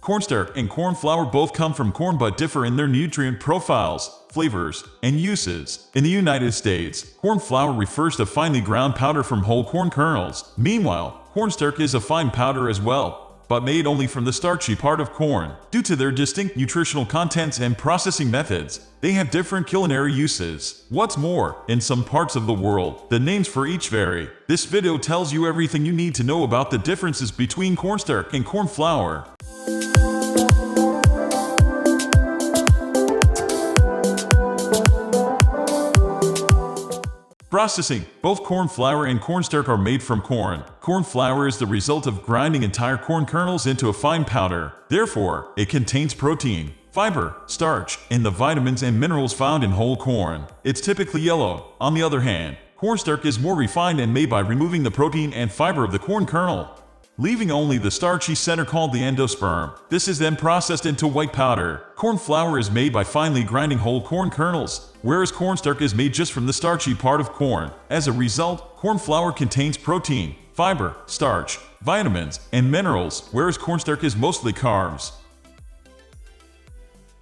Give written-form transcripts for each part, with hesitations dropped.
Cornstarch and cornflour both come from corn but differ in their nutrient profiles, flavors, and uses. In the United States, cornflour refers to finely ground powder from whole corn kernels. Meanwhile, cornstarch is a fine powder as well, but made only from the starchy part of corn. Due to their distinct nutritional contents and processing methods, they have different culinary uses. What's more, in some parts of the world, the names for each vary. This video tells you everything you need to know about the differences between cornstarch and cornflour. Processing. Both cornflour and cornstarch are made from corn. Cornflour is the result of grinding entire corn kernels into a fine powder. Therefore, it contains protein, fiber, starch, and the vitamins and minerals found in whole corn. It's typically yellow. On the other hand, cornstarch is more refined and made by removing the protein and fiber of the corn kernel, leaving only the starchy center called the endosperm. This is then processed into white powder. Cornflour is made by finely grinding whole corn kernels, whereas cornstarch is made just from the starchy part of corn. As a result, cornflour contains protein, fiber, starch, vitamins, and minerals, whereas cornstarch is mostly carbs.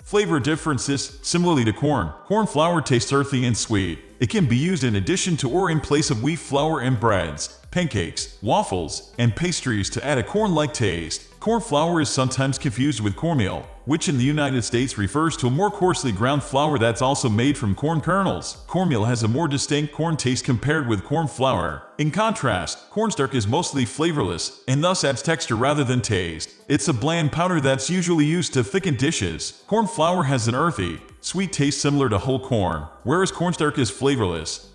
Flavor differences. Similarly to corn, cornflour tastes earthy and sweet. It can be used in addition to or in place of wheat flour and breads, pancakes, waffles, and pastries to add a corn-like taste. Cornflour is sometimes confused with cornmeal, which in the United States refers to a more coarsely ground flour that's also made from corn kernels. Cornmeal has a more distinct corn taste compared with cornflour. In contrast, cornstarch is mostly flavorless and thus adds texture rather than taste. It's a bland powder that's usually used to thicken dishes. Cornflour has an earthy, sweet taste similar to whole corn, whereas cornstarch is flavorless.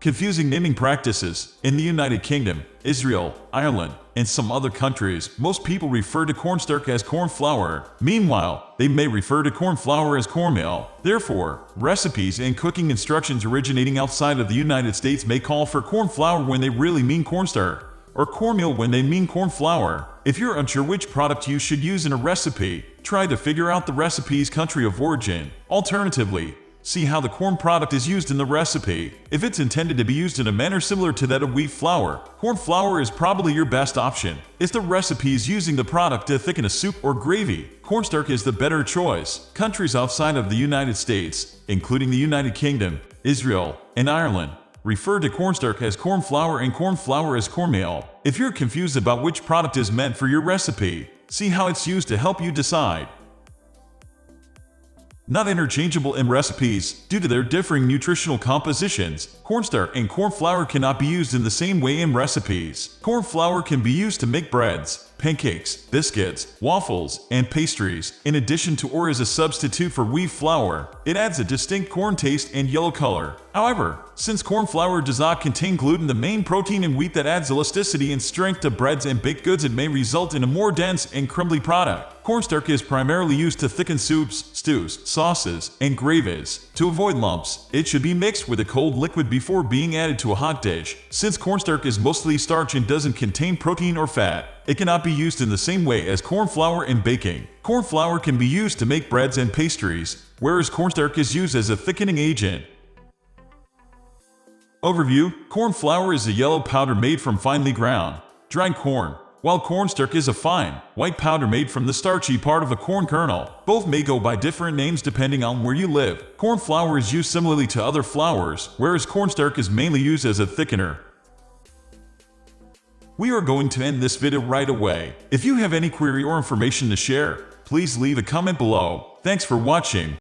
Confusing naming practices. In the United Kingdom, Israel, Ireland, and some other countries, most people refer to cornstarch as cornflour. Meanwhile, they may refer to cornflour as cornmeal. Therefore, recipes and cooking instructions originating outside of the United States may call for cornflour when they really mean cornstarch, or cornmeal when they mean cornflour. If you're unsure which product you should use in a recipe, try to figure out the recipe's country of origin. Alternatively, see how the corn product is used in the recipe. If it's intended to be used in a manner similar to that of wheat flour, cornflour is probably your best option. If the recipe is using the product to thicken a soup or gravy, cornstarch is the better choice. Countries outside of the United States, including the United Kingdom, Israel, and Ireland, refer to cornstarch as cornflour and cornflour as cornmeal. If you're confused about which product is meant for your recipe, see how it's used to help you decide. Not interchangeable in recipes. Due to their differing nutritional compositions, cornstarch and cornflour cannot be used in the same way in recipes. Cornflour can be used to make breads, pancakes, biscuits, waffles, and pastries, in addition to or as a substitute for wheat flour. It adds a distinct corn taste and yellow color. However, since cornflour does not contain gluten, the main protein in wheat that adds elasticity and strength to breads and baked goods, it may result in a more dense and crumbly product. Cornstarch is primarily used to thicken soups, stews, sauces, and gravies. To avoid lumps, it should be mixed with a cold liquid before being added to a hot dish. Since cornstarch is mostly starch and doesn't contain protein or fat, it cannot be used in the same way as cornflour in baking. Cornflour can be used to make breads and pastries, whereas cornstarch is used as a thickening agent. Overview. Cornflour is a yellow powder made from finely ground, dried corn, while cornstarch is a fine, white powder made from the starchy part of a corn kernel. Both may go by different names depending on where you live. Cornflour is used similarly to other flours, whereas cornstarch is mainly used as a thickener. We are going to end this video right away. If you have any query or information to share, please leave a comment below. Thanks for watching.